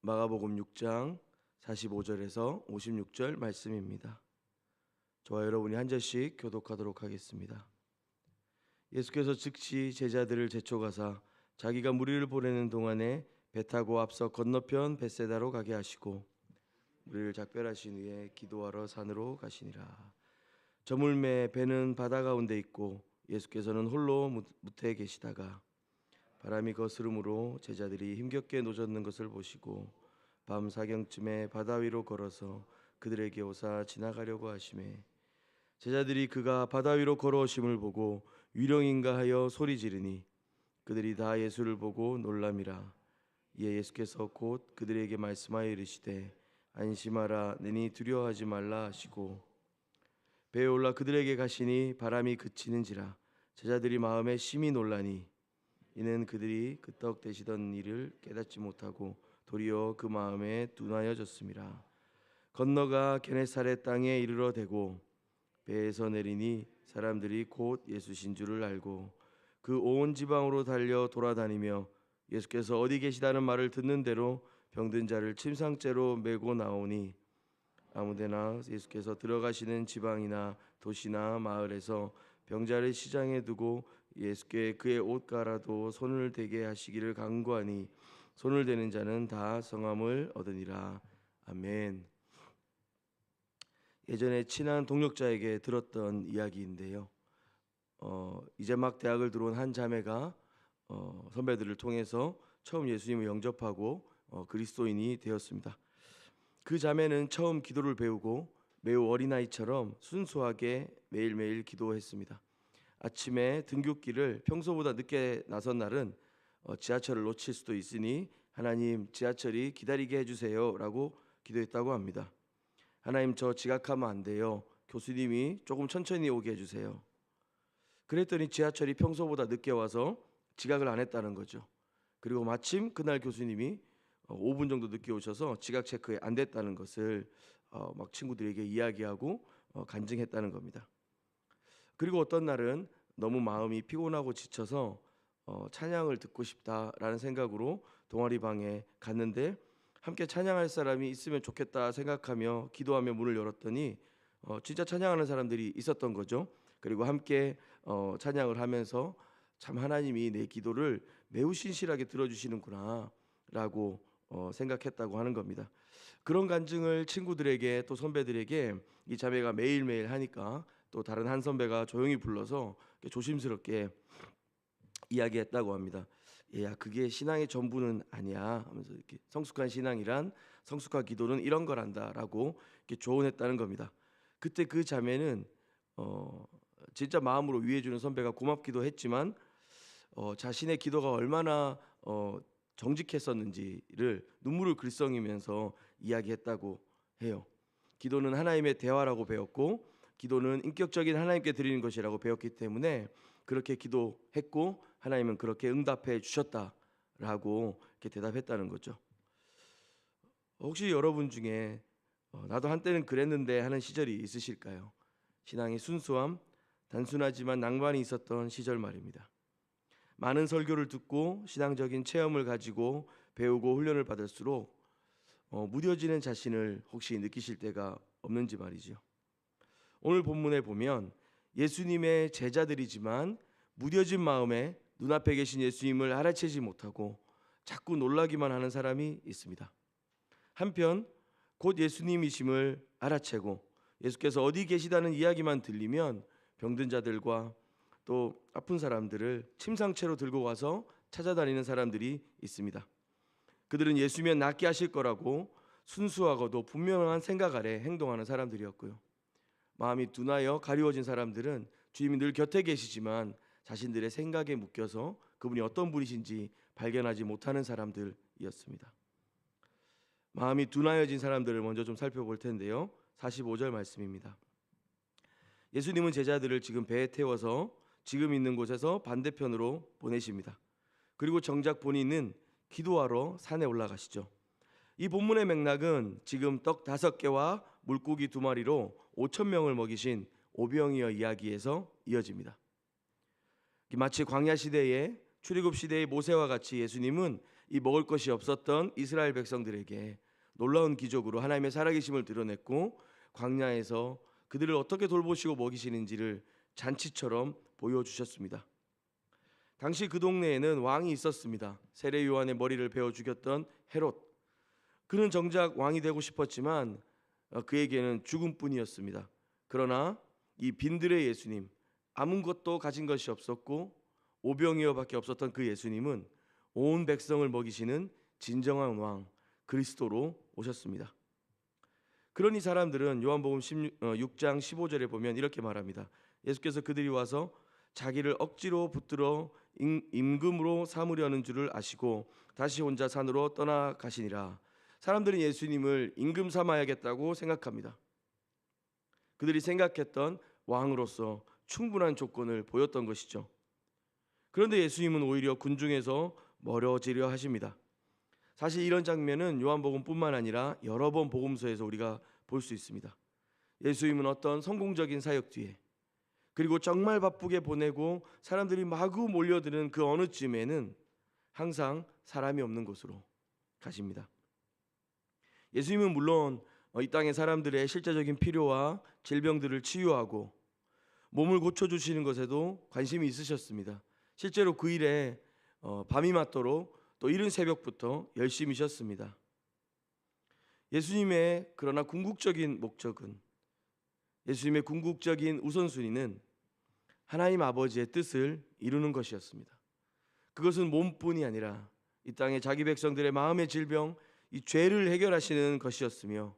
마가복음 6장 45절에서 56절 말씀입니다. 저와 여러분이 한 절씩 교독하도록 하겠습니다. 예수께서 즉시 제자들을 제쳐가사 자기가 무리를 보내는 동안에 배 타고 앞서 건너편 벳세다로 가게 하시고 무리를 작별하신 후에 기도하러 산으로 가시니라. 저물매 배는 바다 가운데 있고 예수께서는 홀로 무태에 계시다가 바람이 거스름으로 제자들이 힘겹게 노젓는 것을 보시고 밤 사경쯤에 바다 위로 걸어서 그들에게 오사 지나가려고 하시매 제자들이 그가 바다 위로 걸어오심을 보고 유령인가 하여 소리 지르니 그들이 다 예수를 보고 놀람이라. 이에 예수께서 곧 그들에게 말씀하여 이르시되 안심하라 능히 두려워하지 말라 하시고 배에 올라 그들에게 가시니 바람이 그치는지라. 제자들이 마음에 심히 놀라니 이는 그들이 그 떡 되시던 일을 깨닫지 못하고 도리어 그 마음에 둔하여졌음이라. 건너가 게네사렛 땅에 이르러 대고 배에서 내리니 사람들이 곧 예수신 줄을 알고 그 온 지방으로 달려 돌아다니며 예수께서 어디 계시다는 말을 듣는 대로 병든 자를 침상째로 메고 나오니 아무데나 예수께서 들어가시는 지방이나 도시나 마을에서 병자를 시장에 두고 예수께 그의 옷 갈아도 손을 대게 하시기를 간구하니 손을 대는 자는 다 성함을 얻으니라. 아멘. 예전에 친한 동역자에게 들었던 이야기인데요. 이제 막 대학을 들어온 한 자매가 선배들을 통해서 처음 예수님을 영접하고 그리스도인이 되었습니다. 그 자매는 처음 기도를 배우고 매우 어린아이처럼 순수하게 매일매일 기도했습니다. 아침에 등굣길을 평소보다 늦게 나선 날은 지하철을 놓칠 수도 있으니 하나님 지하철이 기다리게 해주세요 라고 기도했다고 합니다. 하나님 저 지각하면 안 돼요. 교수님이 조금 천천히 오게 해주세요. 그랬더니 지하철이 평소보다 늦게 와서 지각을 안 했다는 거죠. 그리고 마침 그날 교수님이 5분 정도 늦게 오셔서 지각 체크에 안 됐다는 것을 막 친구들에게 이야기하고 간증했다는 겁니다. 그리고 어떤 날은 너무 마음이 피곤하고 지쳐서 찬양을 듣고 싶다라는 생각으로 동아리 방에 갔는데 함께 찬양할 사람이 있으면 좋겠다 생각하며 기도하며 문을 열었더니 진짜 찬양하는 사람들이 있었던 거죠. 그리고 함께 찬양을 하면서 참 하나님이 내 기도를 매우 신실하게 들어주시는구나 라고 생각했다고 하는 겁니다. 그런 간증을 친구들에게 또 선배들에게 이 자매가 매일매일 하니까 또 다른 한 선배가 조용히 불러서 조심스럽게 이야기했다고 합니다. 야, 그게 신앙의 전부는 아니야 하면서 이렇게 성숙한 신앙이란 성숙한 기도는 이런 거란다라고 이렇게 조언했다는 겁니다. 그때 그 자매는 진짜 마음으로 위해주는 선배가 고맙기도 했지만 자신의 기도가 얼마나 정직했었는지를 눈물을 글썽이면서 이야기했다고 해요. 기도는 하나님의 대화라고 배웠고 기도는 인격적인 하나님께 드리는 것이라고 배웠기 때문에 그렇게 기도했고 하나님은 그렇게 응답해 주셨다라고 이렇게 대답했다는 거죠. 혹시 여러분 중에 나도 한때는 그랬는데 하는 시절이 있으실까요? 신앙의 순수함, 단순하지만 낭만이 있었던 시절 말입니다. 많은 설교를 듣고 신앙적인 체험을 가지고 배우고 훈련을 받을수록 무뎌지는 자신을 혹시 느끼실 때가 없는지 말이죠. 오늘 본문에 보면 예수님의 제자들이지만 무뎌진 마음에 눈앞에 계신 예수님을 알아채지 못하고 자꾸 놀라기만 하는 사람이 있습니다. 한편 곧 예수님이심을 알아채고 예수께서 어디 계시다는 이야기만 들리면 병든 자들과 또 아픈 사람들을 침상채로 들고 와서 찾아다니는 사람들이 있습니다. 그들은 예수면 낫게 하실 거라고 순수하고도 분명한 생각 아래 행동하는 사람들이었고요. 마음이 둔하여 가리워진 사람들은 주님이 늘 곁에 계시지만 자신들의 생각에 묶여서 그분이 어떤 분이신지 발견하지 못하는 사람들이었습니다. 마음이 둔하여진 사람들을 먼저 좀 살펴볼 텐데요. 45절 말씀입니다. 예수님은 제자들을 지금 배에 태워서 지금 있는 곳에서 반대편으로 보내십니다. 그리고 정작 본인은 기도하러 산에 올라가시죠. 이 본문의 맥락은 지금 떡 5개와 물고기 2마리로 5,000명을 먹이신 오병이어 이야기에서 이어집니다. 마치 광야 시대에 출애굽 시대의 모세와 같이 예수님은 이 먹을 것이 없었던 이스라엘 백성들에게 놀라운 기적으로 하나님의 살아계심을 드러냈고 광야에서 그들을 어떻게 돌보시고 먹이시는지를 잔치처럼 보여주셨습니다. 당시 그 동네에는 왕이 있었습니다. 세례 요한의 머리를 베어 죽였던 헤롯. 그는 정작 왕이 되고 싶었지만 그에게는 죽음뿐이었습니다. 그러나 이 빈들의 예수님, 아무것도 가진 것이 없었고 오병이어밖에 없었던 그 예수님은 온 백성을 먹이시는 진정한 왕 그리스도로 오셨습니다. 그러니 사람들은 요한복음 6장 15절에 보면 이렇게 말합니다. 예수께서 그들이 와서 자기를 억지로 붙들어 임금으로 삼으려는 줄을 아시고 다시 혼자 산으로 떠나가시니라. 사람들은 예수님을 임금 삼아야겠다고 생각합니다. 그들이 생각했던 왕으로서 충분한 조건을 보였던 것이죠. 그런데 예수님은 오히려 군중에서 멀어지려 하십니다. 사실 이런 장면은 요한복음뿐만 아니라 여러 번 복음서에서 우리가 볼 수 있습니다. 예수님은 어떤 성공적인 사역 뒤에 그리고 정말 바쁘게 보내고 사람들이 마구 몰려드는 그 어느 쯤에는 항상 사람이 없는 곳으로 가십니다. 예수님은 물론 이 땅의 사람들의 실제적인 필요와 질병들을 치유하고 몸을 고쳐주시는 것에도 관심이 있으셨습니다. 실제로 그 일에 밤이 맞도록 또 이른 새벽부터 열심히 쉬었습니다. 예수님의 그러나 궁극적인 목적은, 예수님의 궁극적인 우선순위는 하나님 아버지의 뜻을 이루는 것이었습니다. 그것은 몸뿐이 아니라 이 땅의 자기 백성들의 마음의 질병, 이 죄를 해결하시는 것이었으며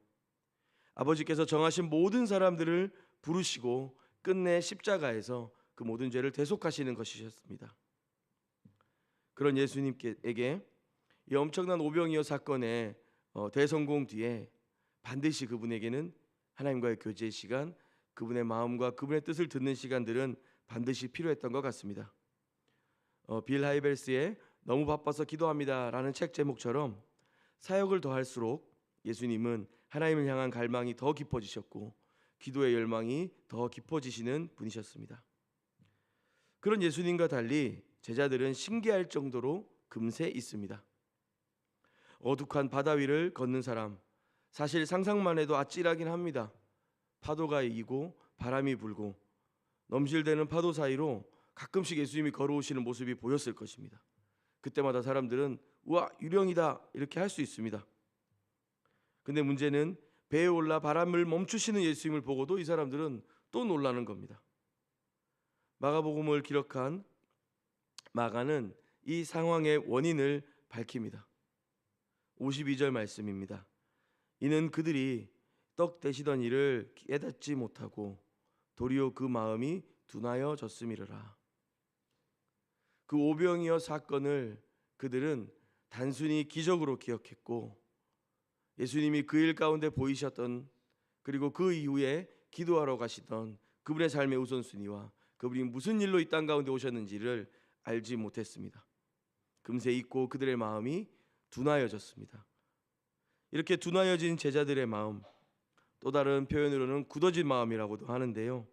아버지께서 정하신 모든 사람들을 부르시고 끝내 십자가에서 그 모든 죄를 대속하시는 것이셨습니다. 그런 예수님에게 이 엄청난 오병이어 사건의 대성공 뒤에 반드시 그분에게는 하나님과의 교제의 시간, 그분의 마음과 그분의 뜻을 듣는 시간들은 반드시 필요했던 것 같습니다. 빌 하이벨스의 너무 바빠서 기도합니다라는 책 제목처럼 사역을 더할수록 예수님은 하나님을 향한 갈망이 더 깊어지셨고 기도의 열망이 더 깊어지시는 분이셨습니다. 그런 예수님과 달리 제자들은 신기할 정도로 금세 있습니다. 어둑한 바다 위를 걷는 사람, 사실 상상만 해도 아찔하긴 합니다. 파도가 이기고 바람이 불고 넘실대는 파도 사이로 가끔씩 예수님이 걸어오시는 모습이 보였을 것입니다. 그때마다 사람들은 우와 유령이다 이렇게 할 수 있습니다. 근데 문제는 배에 올라 바람을 멈추시는 예수님을 보고도 이 사람들은 또 놀라는 겁니다. 마가복음을 기록한 마가는 이 상황의 원인을 밝힙니다. 52절 말씀입니다. 이는 그들이 떡 대시던 일을 깨닫지 못하고 도리어 그 마음이 둔하여졌음이로라. 그 오병이어 사건을 그들은 단순히 기적으로 기억했고 예수님이 그 일 가운데 보이셨던 그리고 그 이후에 기도하러 가시던 그분의 삶의 우선순위와 그분이 무슨 일로 이 땅 가운데 오셨는지를 알지 못했습니다. 금세 잊고 그들의 마음이 둔하여졌습니다. 이렇게 둔하여진 제자들의 마음, 또 다른 표현으로는 굳어진 마음이라고도 하는데요.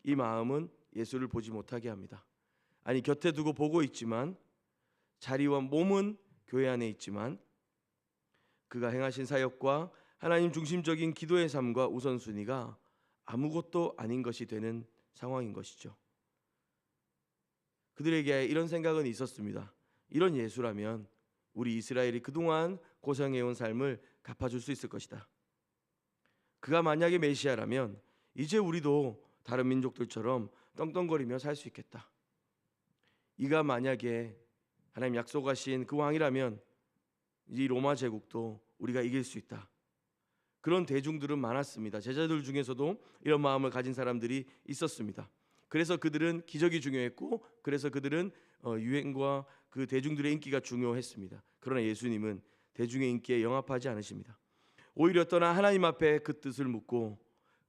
이 마음은 예수를 보지 못하게 합니다. 아니 곁에 두고 보고 있지만 자리와 몸은 교회 안에 있지만 그가 행하신 사역과 하나님 중심적인 기도의 삶과 우선순위가 아무것도 아닌 것이 되는 상황인 것이죠. 그들에게 이런 생각은 있었습니다. 이런 예수라면 우리 이스라엘이 그동안 고생해온 삶을 갚아줄 수 있을 것이다. 그가 만약에 메시아라면 이제 우리도 다른 민족들처럼 떵떵거리며 살 수 있겠다. 이가 만약에 하나님 약속하신 그 왕이라면 이 로마 제국도 우리가 이길 수 있다. 그런 대중들은 많았습니다. 제자들 중에서도 이런 마음을 가진 사람들이 있었습니다. 그래서 그들은 기적이 중요했고 그래서 그들은 유행과 그 대중들의 인기가 중요했습니다. 그러나 예수님은 대중의 인기에 영합하지 않으십니다. 오히려 떠나 하나님 앞에 그 뜻을 묻고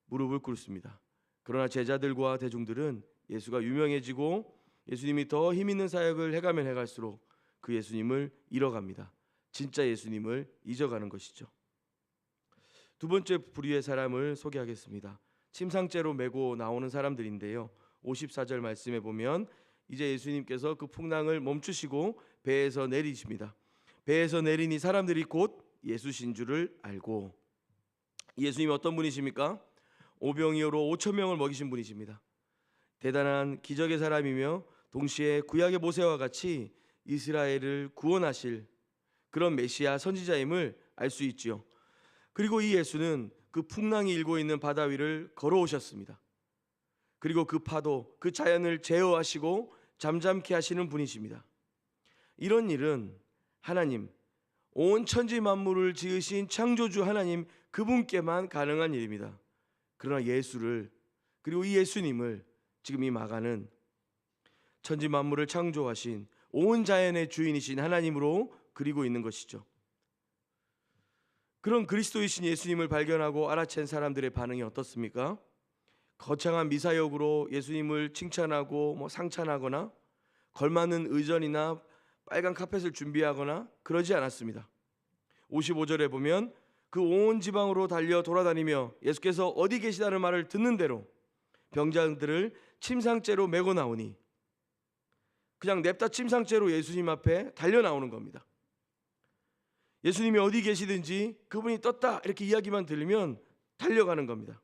무릎을 꿇습니다. 그러나 제자들과 대중들은 예수가 유명해지고 예수님이 더 힘있는 사역을 해가면 해갈수록 그 예수님을 잃어갑니다. 진짜 예수님을 잊어가는 것이죠. 두 번째 부류의 사람을 소개하겠습니다. 침상째로 메고 나오는 사람들인데요. 54절 말씀에 보면 이제 예수님께서 그 풍랑을 멈추시고 배에서 내리십니다. 배에서 내리니 사람들이 곧 예수신 줄을 알고. 예수님이 어떤 분이십니까? 오병이어로 5천 명을 먹이신 분이십니다. 대단한 기적의 사람이며 동시에 구약의 모세와 같이 이스라엘을 구원하실 그런 메시아 선지자임을 알 수 있지요. 그리고 이 예수는 그 풍랑이 일고 있는 바다 위를 걸어오셨습니다. 그리고 그 파도, 그 자연을 제어하시고 잠잠케 하시는 분이십니다. 이런 일은 하나님, 온 천지 만물을 지으신 창조주 하나님 그분께만 가능한 일입니다. 그러나 예수를, 그리고 이 예수님을 지금 이 마가는 천지 만물을 창조하신 온 자연의 주인이신 하나님으로 그리고 있는 것이죠. 그런 그리스도이신 예수님을 발견하고 알아챈 사람들의 반응이 어떻습니까? 거창한 미사역으로 예수님을 칭찬하고 상찬하거나 걸맞는 의전이나 빨간 카펫을 준비하거나 그러지 않았습니다. 55절에 보면 그 온 지방으로 달려 돌아다니며 예수께서 어디 계시다는 말을 듣는 대로 병자들을 침상째로 메고 나오니, 그냥 냅다 침상째로 예수님 앞에 달려 나오는 겁니다. 예수님이 어디 계시든지 그분이 떴다 이렇게 이야기만 들리면 달려가는 겁니다.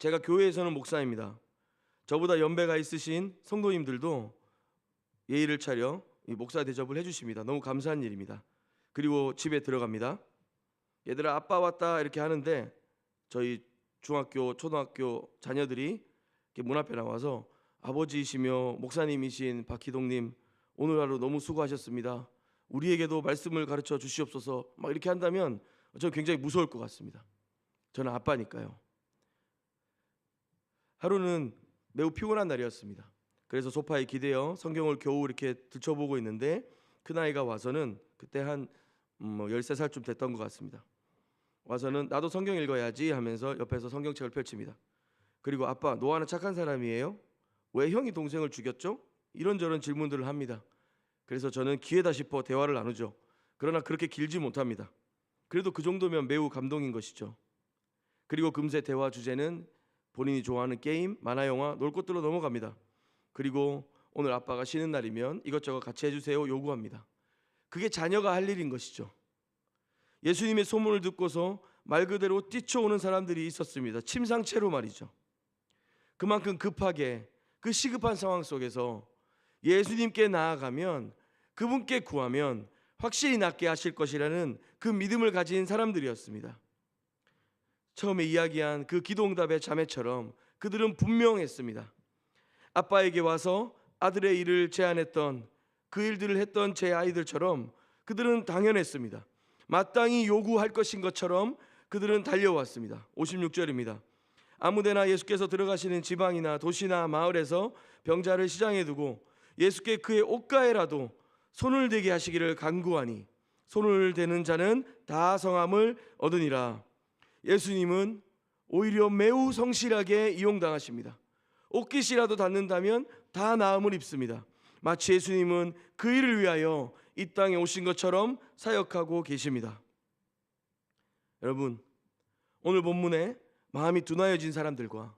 제가 교회에서는 목사입니다. 저보다 연배가 있으신 성도님들도 예의를 차려 이 목사 대접을 해주십니다. 너무 감사한 일입니다. 그리고 집에 들어갑니다. 얘들아 아빠 왔다 이렇게 하는데 저희 중학교, 초등학교 자녀들이 이렇게 문 앞에 나와서 아버지이시며 목사님이신 박희동님 오늘 하루 너무 수고하셨습니다. 우리에게도 말씀을 가르쳐 주시옵소서 막 이렇게 한다면 저는 굉장히 무서울 것 같습니다. 저는 아빠니까요. 하루는 매우 피곤한 날이었습니다. 그래서 소파에 기대어 성경을 겨우 이렇게 들춰보고 있는데 큰아이가 와서는 그때 한 13살쯤 됐던 것 같습니다. 와서는 나도 성경 읽어야지 하면서 옆에서 성경책을 펼칩니다. 그리고 아빠 노아는 착한 사람이에요? 왜 형이 동생을 죽였죠? 이런저런 질문들을 합니다. 그래서 저는 기회다 싶어 대화를 나누죠. 그러나 그렇게 길지 못합니다. 그래도 그 정도면 매우 감동인 것이죠. 그리고 금세 대화 주제는 본인이 좋아하는 게임, 만화영화, 놀 곳들로 넘어갑니다. 그리고 오늘 아빠가 쉬는 날이면 이것저것 같이 해주세요 요구합니다. 그게 자녀가 할 일인 것이죠. 예수님의 소문을 듣고서 말 그대로 뛰쳐오는 사람들이 있었습니다. 침상채로 말이죠. 그만큼 급하게 그 시급한 상황 속에서 예수님께 나아가면 그분께 구하면 확실히 낫게 하실 것이라는 그 믿음을 가진 사람들이었습니다. 처음에 이야기한 그 기도응답의 자매처럼 그들은 분명했습니다. 아빠에게 와서 아들의 일을 제안했던 그 일들을 했던 제 아이들처럼 그들은 당연했습니다. 마땅히 요구할 것인 것처럼 그들은 달려왔습니다. 56절입니다. 아무데나 예수께서 들어가시는 지방이나 도시나 마을에서 병자를 시장에 두고 예수께 그의 옷가에라도 손을 대게 하시기를 간구하니 손을 대는 자는 다 성함을 얻으니라. 예수님은 오히려 매우 성실하게 이용당하십니다. 옷깃이라도 닿는다면 다 나음을 입습니다. 마치 예수님은 그 일을 위하여 이 땅에 오신 것처럼 사역하고 계십니다. 여러분, 오늘 본문에 마음이 둔하여진 사람들과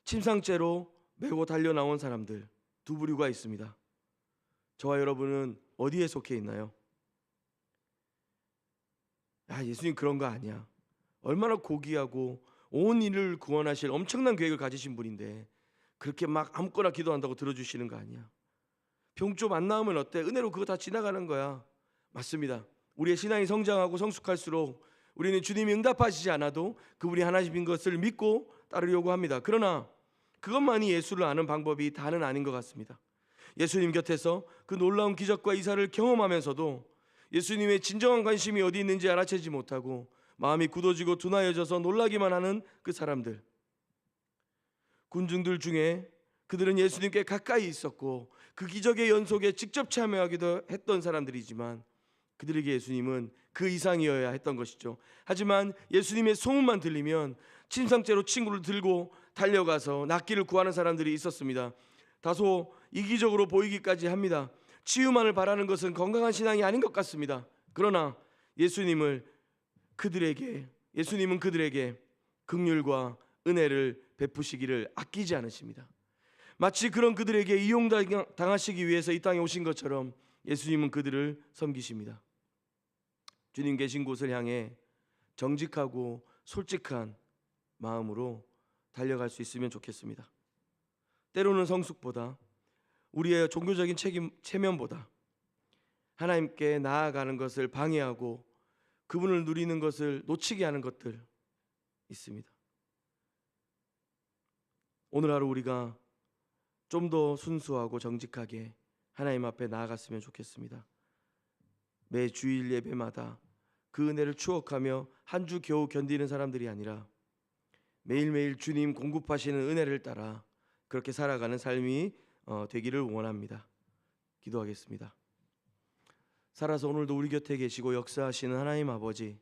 침상째로 메고 달려나온 사람들 두 부류가 있습니다. 저와 여러분은 어디에 속해 있나요? 예수님 그런 거 아니야. 얼마나 고귀하고 온 인을 구원하실 엄청난 계획을 가지신 분인데 그렇게 막 아무거나 기도한다고 들어주시는 거 아니야. 병 좀 안 나으면 어때? 은혜로 그거 다 지나가는 거야. 맞습니다. 우리의 신앙이 성장하고 성숙할수록 우리는 주님이 응답하시지 않아도 그분이 하나님인 것을 믿고 따르려고 합니다. 그러나 그것만이 예수를 아는 방법이 다는 아닌 것 같습니다. 예수님 곁에서 그 놀라운 기적과 이사를 경험하면서도 예수님의 진정한 관심이 어디 있는지 알아채지 못하고 마음이 굳어지고 둔하여져서 놀라기만 하는 그 사람들, 군중들 중에 그들은 예수님께 가까이 있었고 그 기적의 연속에 직접 참여하기도 했던 사람들이지만 그들에게 예수님은 그 이상이어야 했던 것이죠. 하지만 예수님의 소문만 들리면 침상째로 친구를 들고 달려가서 낫기를 구하는 사람들이 있었습니다. 다소 이기적으로 보이기까지 합니다. 치유만을 바라는 것은 건강한 신앙이 아닌 것 같습니다. 그러나 예수님은 그들에게 긍휼과 은혜를 베푸시기를 아끼지 않으십니다. 마치 그런 그들에게 이용당하시기 위해서 이 땅에 오신 것처럼 예수님은 그들을 섬기십니다. 주님 계신 곳을 향해 정직하고 솔직한 마음으로 달려갈 수 있으면 좋겠습니다. 때로는 성숙보다, 우리의 종교적인 체면보다 하나님께 나아가는 것을 방해하고 그분을 누리는 것을 놓치게 하는 것들 있습니다. 오늘 하루 우리가 좀 더 순수하고 정직하게 하나님 앞에 나아갔으면 좋겠습니다. 매 주일 예배마다 그 은혜를 추억하며 한 주 겨우 견디는 사람들이 아니라 매일매일 주님 공급하시는 은혜를 따라 그렇게 살아가는 삶이 되기를 원합니다. 기도하겠습니다. 살아서 오늘도 우리 곁에 계시고 역사하시는 하나님 아버지,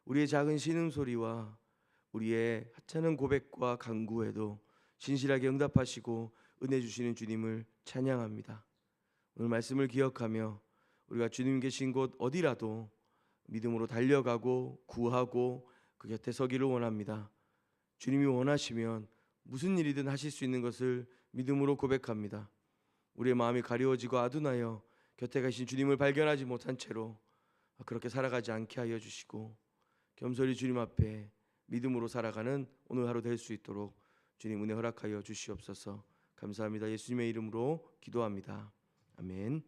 우리의 작은 신음소리와 우리의 하찮은 고백과 간구에도 신실하게 응답하시고 은혜 주시는 주님을 찬양합니다. 오늘 말씀을 기억하며 우리가 주님 계신 곳 어디라도 믿음으로 달려가고 구하고 그 곁에 서기를 원합니다. 주님이 원하시면 무슨 일이든 하실 수 있는 것을 믿음으로 고백합니다. 우리의 마음이 가려워지고 아둔하여 곁에 가신 주님을 발견하지 못한 채로 그렇게 살아가지 않게 하여 주시고 겸손히 주님 앞에 믿음으로 살아가는 오늘 하루 될 수 있도록 주님 은혜 허락하여 주시옵소서. 감사합니다. 예수님의 이름으로 기도합니다. 아멘.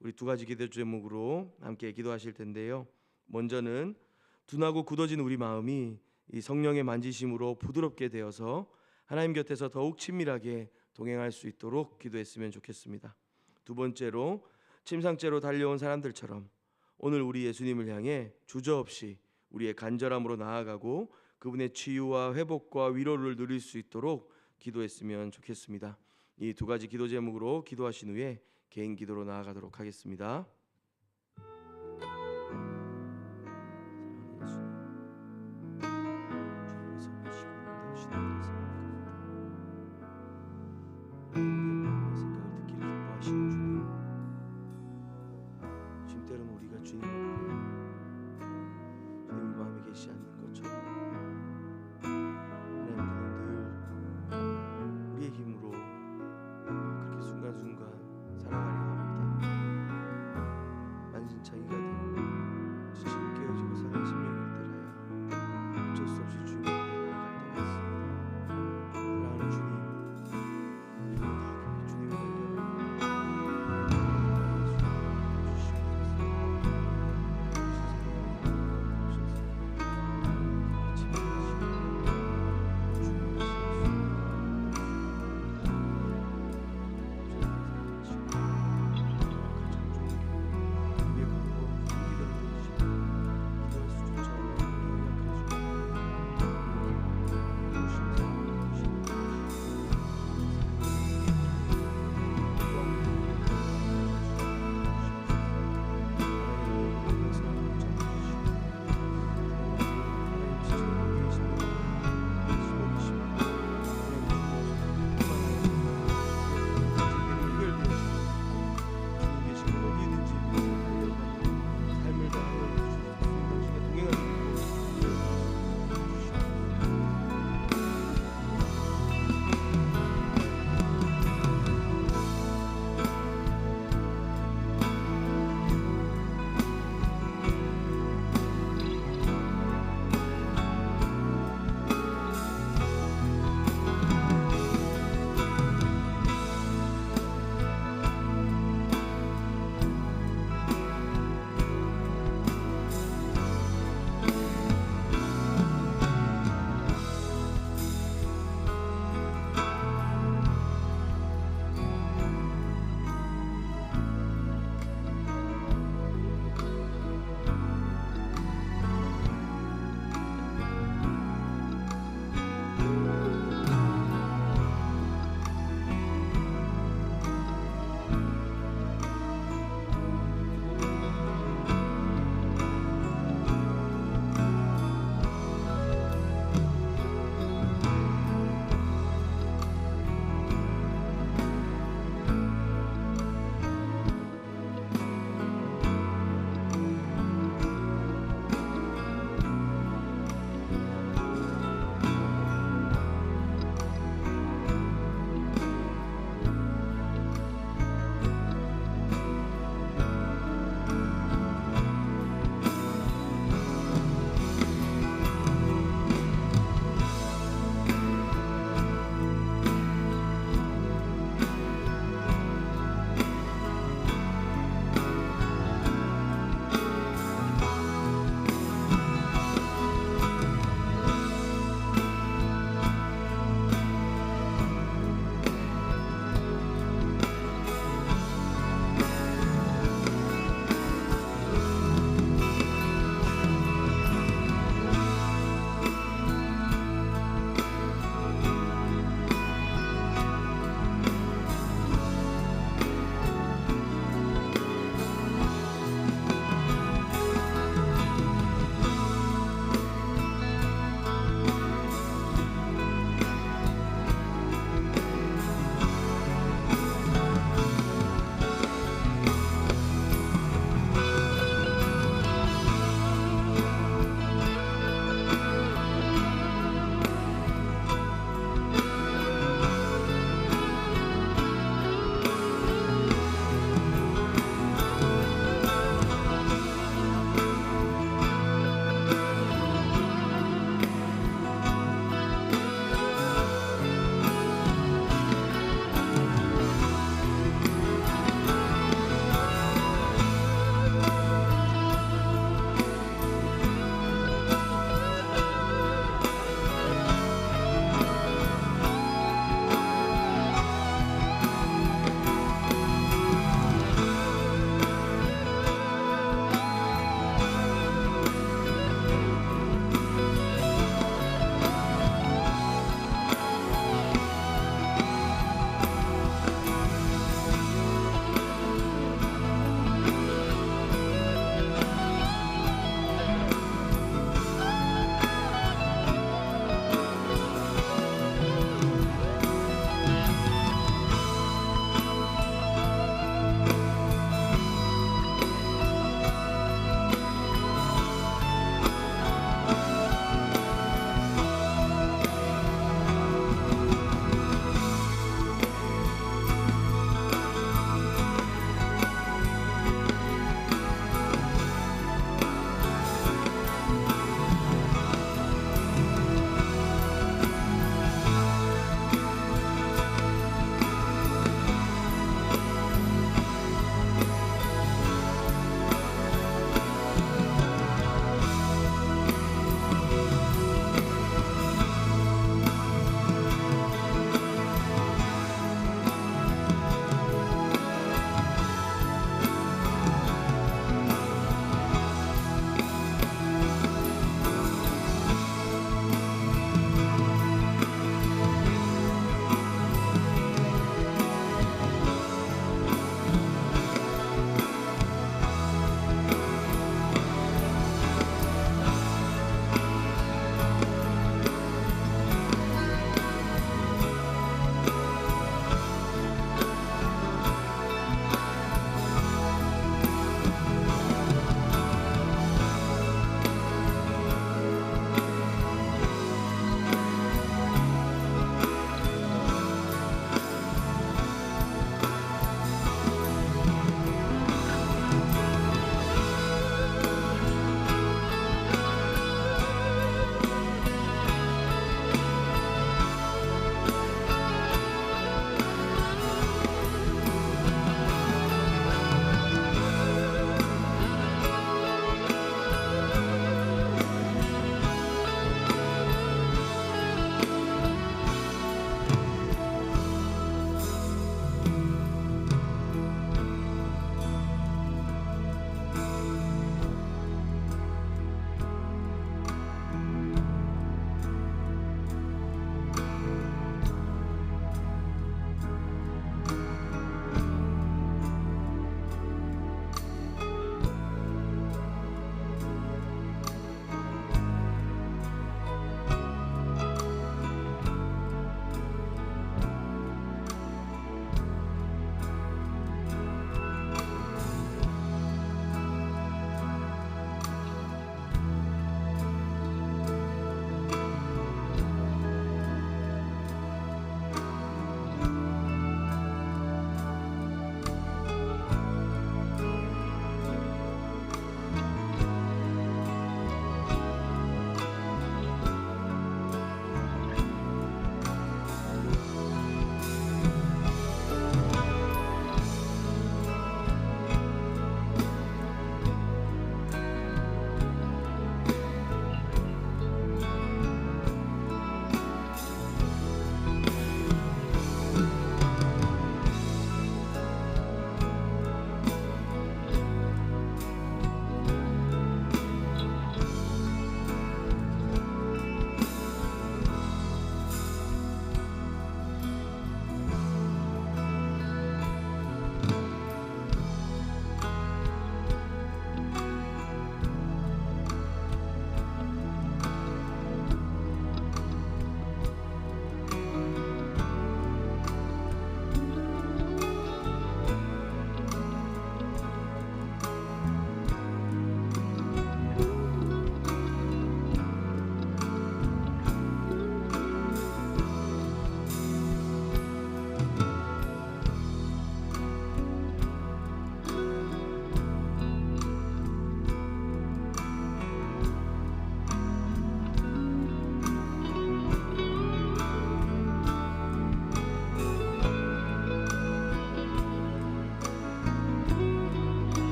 우리 두 가지 기도 제목으로 함께 기도하실 텐데요. 먼저는 둔하고 굳어진 우리 마음이 이 성령의 만지심으로 부드럽게 되어서 하나님 곁에서 더욱 친밀하게 동행할 수 있도록 기도했으면 좋겠습니다. 두 번째로 침상째로 달려온 사람들처럼 오늘 우리 예수님을 향해 주저없이 우리의 간절함으로 나아가고 그분의 치유와 회복과 위로를 누릴 수 있도록 기도했으면 좋겠습니다. 이 두 가지 기도 제목으로 기도하신 후에 개인 기도로 나아가도록 하겠습니다. 주님 때로는 우리가 주님